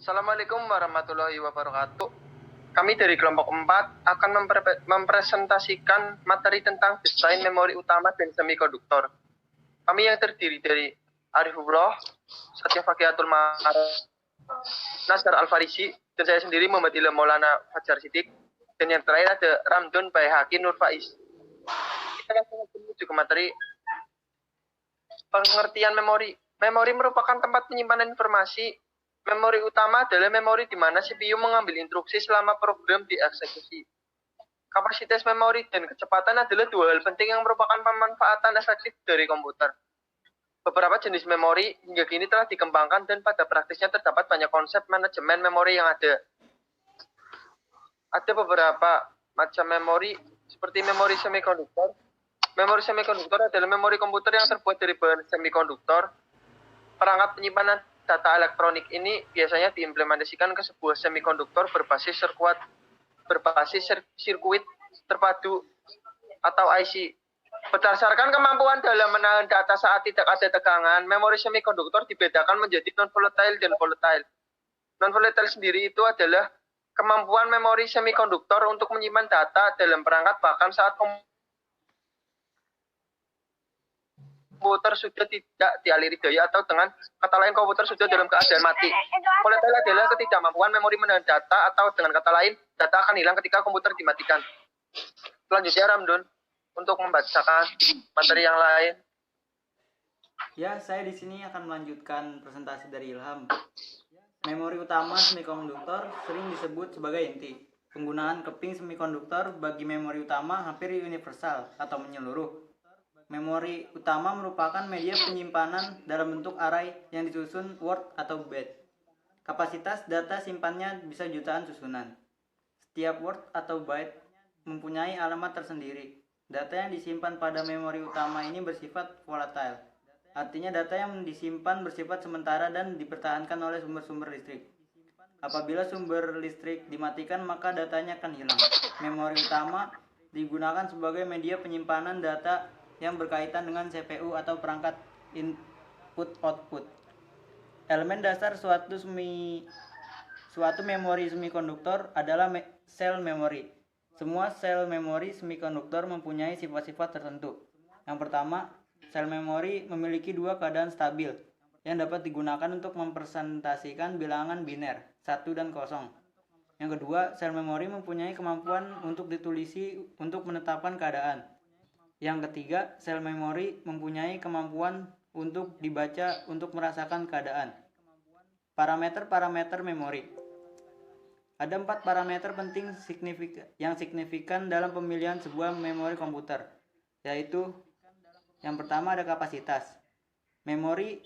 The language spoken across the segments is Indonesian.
Assalamualaikum warahmatullahi wabarakatuh. Kami dari kelompok 4 akan mempresentasikan materi tentang desain memori utama dan semikonduktor. Kami yang terdiri dari Arifullah, Satya Fakiatul Ma'ar, Nasar Al-Farisi, dan saya sendiri Muhammad Ilham Maulana Fajar Siddiq. Dan yang terakhir ada Ramdun Bayhaqi Nur Faiz. Kita langsung menuju ke materi. Pengertian memori. Memori merupakan tempat penyimpanan informasi. Memori utama adalah memori di mana CPU mengambil instruksi selama program dieksekusi. Kapasitas memori dan kecepatan adalah dua hal penting yang merupakan pemanfaatan efektif dari komputer. Beberapa jenis memori hingga kini telah dikembangkan dan pada praktisnya terdapat banyak konsep manajemen memori yang ada. Ada beberapa macam memori seperti memori semikonduktor. Memori semikonduktor adalah memori komputer yang terbuat dari bahan semikonduktor. Perangkat penyimpanan data elektronik ini biasanya diimplementasikan ke sebuah semikonduktor berbasis sirkuit terpadu atau IC. Berdasarkan kemampuan dalam menahan data saat tidak ada tegangan, memori semikonduktor dibedakan menjadi non-volatile dan volatile. Non-volatile sendiri itu adalah kemampuan memori semikonduktor untuk menyimpan data dalam perangkat bahkan saat komputer sudah tidak dialiri daya atau dengan kata lain komputer sudah dalam keadaan mati. Volatile adalah ketidakmampuan memori menahan data atau dengan kata lain data akan hilang ketika komputer dimatikan. Selanjutnya Ramdun untuk membacakan materi yang lain. Ya, saya di sini akan melanjutkan presentasi dari Ilham. Memori utama semikonduktor sering disebut sebagai inti. Penggunaan keping semikonduktor bagi memori utama hampir universal atau menyeluruh. Memori utama merupakan media penyimpanan dalam bentuk array yang disusun word atau byte. Kapasitas data simpannya bisa jutaan susunan. Setiap word atau byte mempunyai alamat tersendiri. Data yang disimpan pada memori utama ini bersifat volatile. Artinya data yang disimpan bersifat sementara dan dipertahankan oleh sumber-sumber listrik. Apabila sumber listrik dimatikan, maka datanya akan hilang. Memori utama digunakan sebagai media penyimpanan data yang berkaitan dengan CPU atau perangkat input-output. Elemen dasar suatu memori semikonduktor adalah sel memori. Semua sel memori semikonduktor mempunyai sifat-sifat tertentu. Yang pertama, sel memori memiliki dua keadaan stabil yang dapat digunakan untuk mempresentasikan bilangan biner 1 dan 0. Yang kedua, sel memori mempunyai kemampuan untuk ditulisi untuk menetapkan keadaan. Yang ketiga, sel memori mempunyai kemampuan untuk dibaca untuk merasakan keadaan. Parameter-parameter memori. Ada 4 parameter penting yang signifikan dalam pemilihan sebuah memori komputer, yaitu yang pertama ada kapasitas. Memori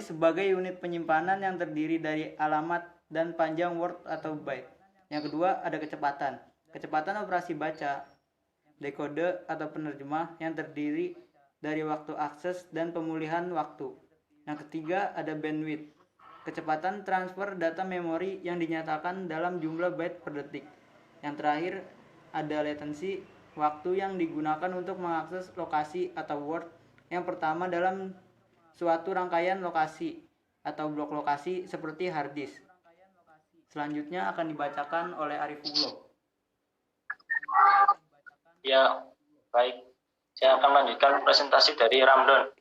sebagai unit penyimpanan yang terdiri dari alamat dan panjang word atau byte. Yang kedua ada kecepatan. Kecepatan operasi baca, dekode atau penerjemah yang terdiri dari waktu akses dan pemulihan waktu. Yang ketiga ada bandwidth. Kecepatan transfer data memori yang dinyatakan dalam jumlah byte per detik. Yang terakhir ada latency, waktu yang digunakan untuk mengakses lokasi atau word yang pertama dalam suatu rangkaian lokasi atau blok lokasi seperti hard disk. Selanjutnya akan dibacakan oleh Arifullah. Ya, baik. Saya akan melanjutkan presentasi dari Ramdon.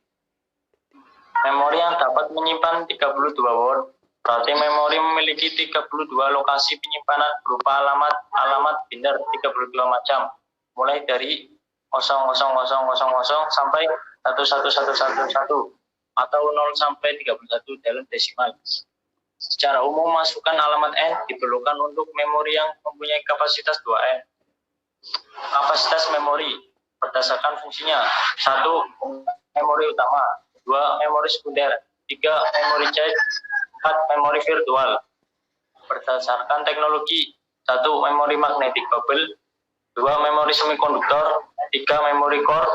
Memori yang dapat menyimpan 32 word. Berarti memori memiliki 32 lokasi penyimpanan berupa alamat biner 32 macam. Mulai dari 00000 sampai 11111 atau 0 sampai 31 dalam desimal. Secara umum masukkan alamat N diperlukan untuk memori yang mempunyai kapasitas 2N. Kapasitas memori berdasarkan fungsinya. 1. Memori utama. 2. Memori sekunder. 3. Memori cache. 4. Memori virtual. Berdasarkan teknologi. 1. Memori magnetic bubble. 2. Memori semikonduktor. 3. Memori core.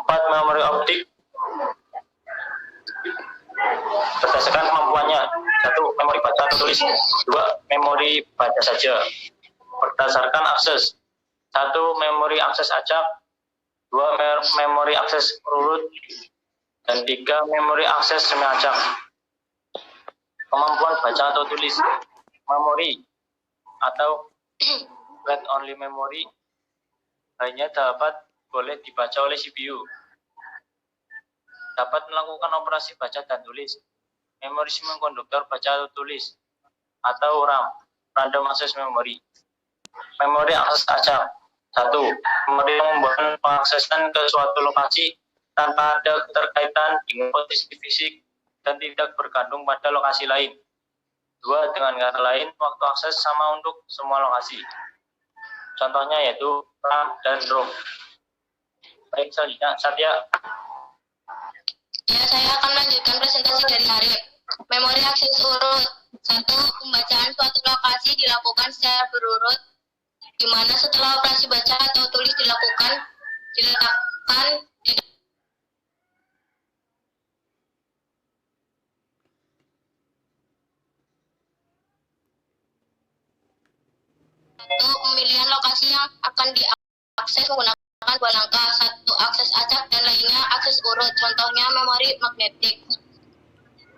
4. Memori optik. Berdasarkan kemampuannya. 1. Memori baca atau tulis. 2. Memori baca saja. Berdasarkan akses. 1. Memori akses acak. 2. Memori akses urut. Dan 3. Memori akses semi acak. Kemampuan baca atau tulis. Memori atau read only memory hanya boleh dibaca oleh CPU. Dapat melakukan operasi baca dan tulis. Memori semikonduktor baca atau tulis atau RAM, random access memory. Memori akses acak. 1. Memori yang membuat pengaksesan ke suatu lokasi tanpa ada keterkaitan dengan posisi fisik dan tidak bergantung pada lokasi lain. 2. Dengan kata lain, waktu akses sama untuk semua lokasi. Contohnya yaitu RAM dan ROM. Baik, selanjutnya Satya. Ya, saya akan melanjutkan presentasi dari Arif. Memori akses urut. 1. Pembacaan suatu lokasi dilakukan secara berurut, di mana setelah operasi baca atau tulis dilakukan, diletakkan di pemilihan lokasi yang akan diakses menggunakan 2 langkah, 1 akses acak dan lainnya akses urut, contohnya memori magnetik.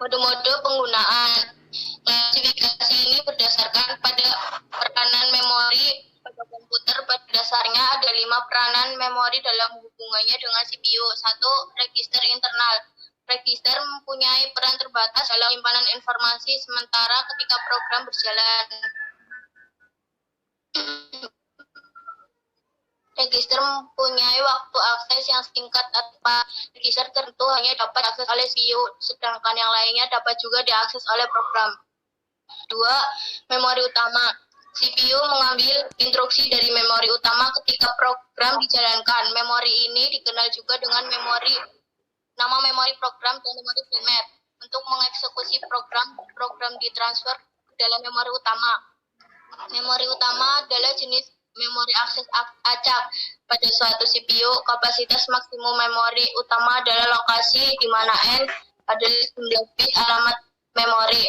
Mode-mode penggunaan. Klasifikasi ini berdasarkan pada peranan memori pada komputer. Pada dasarnya ada 5 peranan memori dalam hubungannya dengan CPU. 1. Register internal. Register mempunyai peran terbatas dalam penyimpanan informasi sementara ketika program berjalan. Register mempunyai waktu akses yang singkat tanpa register tertentu hanya dapat diakses oleh CPU, sedangkan yang lainnya dapat juga diakses oleh program. 2. Memori utama. CPU mengambil instruksi dari memori utama ketika program dijalankan. Memori ini dikenal juga dengan nama memori program dan memori primer. Untuk mengeksekusi program ditransfer ke dalam memori utama. Memori utama adalah jenis memori akses acak. Pada suatu CPU, kapasitas maksimum memori utama adalah lokasi di mana N adalah 9 bit alamat memori.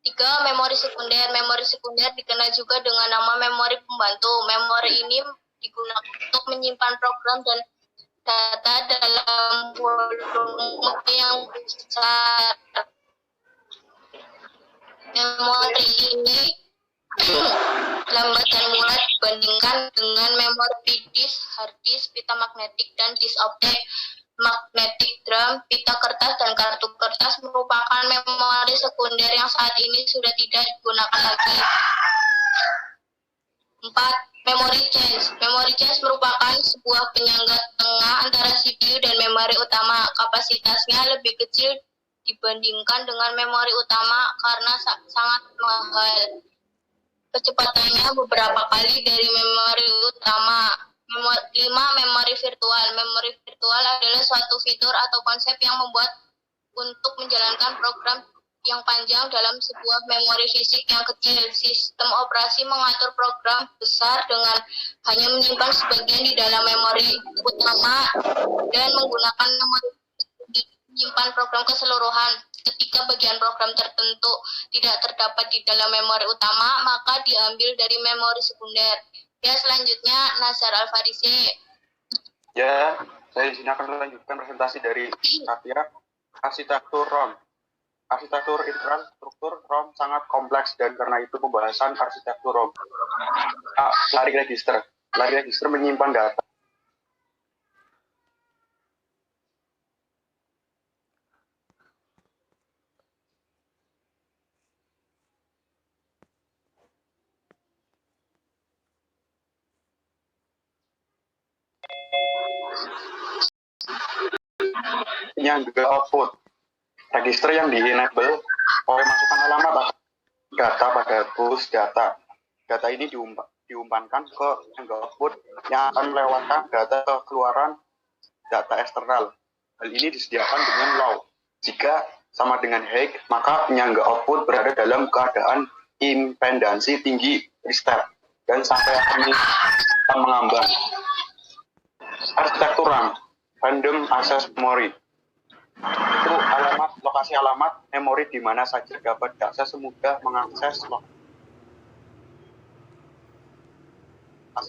3. Memori sekunder. Memori sekunder dikenal juga dengan nama memori pembantu. Memori ini digunakan untuk menyimpan program dan data dalam volume yang besar. Memori ini lambat dan mudah dibandingkan dengan memori disk, hard disk, pita magnetik, dan disk optik. Magnetic drum, pita kertas, dan kartu kertas merupakan memori sekunder yang saat ini sudah tidak digunakan lagi. 4. Memory cache. Memory cache merupakan sebuah penyangga tengah antara CPU dan memori utama. Kapasitasnya lebih kecil dibandingkan dengan memori utama karena sangat mahal. Kecepatannya beberapa kali dari memori utama. 5. Memori virtual. Memori virtual adalah suatu fitur atau konsep yang membuat untuk menjalankan program yang panjang dalam sebuah memori fisik yang kecil. Sistem operasi mengatur program besar dengan hanya menyimpan sebagian di dalam memori utama dan menggunakan memori menyimpan program keseluruhan. Ketika bagian program tertentu tidak terdapat di dalam memori utama, maka diambil dari memori sekunder. Ya, selanjutnya Nazar Al-Farisi. Ya, saya di sini akan melanjutkan presentasi dari Satya, arsitektur ROM. Arsitektur infrastruktur ROM sangat kompleks dan karena itu pembahasan arsitektur ROM. Lari register. Lari register menyimpan data. Penyangga output. Register yang di-enable oleh masukan alamat data pada bus data. Data ini diumpankan ke penyangga output yang akan melewatkan data ke keluaran data eksternal. Hal ini disediakan dengan low. Jika sama dengan high, maka penyangga output berada dalam keadaan impedansi tinggi reset dan sampai ini akan mengambang. Arsitektur RAM, random access memory. Itu lokasi alamat memori di mana saja dapat diakses semudah mengakses lokasi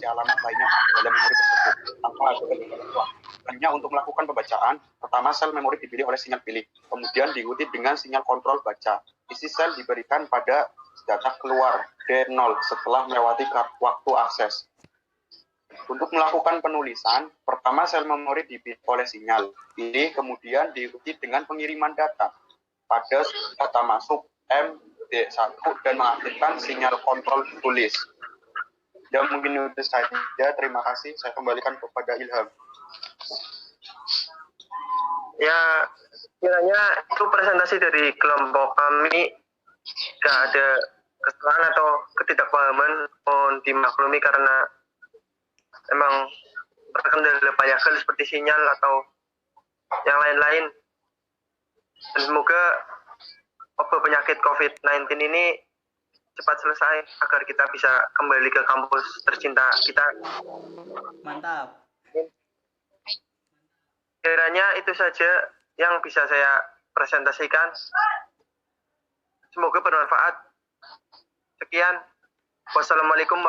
alamat lainnya dalam memori tersebut tanpa ada ketentuan. Hanya untuk melakukan pembacaan, pertama sel memori dipilih oleh sinyal pilih, kemudian diikuti dengan sinyal kontrol baca. Di isi sel diberikan pada data keluar D0 setelah melewati waktu akses. Untuk melakukan penulisan, pertama sel memori dipilih oleh sinyal. Ini kemudian diikuti dengan pengiriman data pada data masuk MD1 dan mengaktifkan sinyal kontrol tulis. Ya mungkin itu saja. Terima kasih. Saya kembalikan kepada Ilham. Ya, kiranya itu presentasi dari kelompok kami. Tidak ada kesalahan atau ketidakpahaman, mohon dimaklumi karena memang terkendala banyak hal seperti sinyal atau yang lain-lain. Dan semoga wabah penyakit COVID-19 ini cepat selesai agar kita bisa kembali ke kampus tercinta kita. Mantap. Kiranya itu saja yang bisa saya presentasikan. Semoga bermanfaat. Sekian. Wassalamualaikum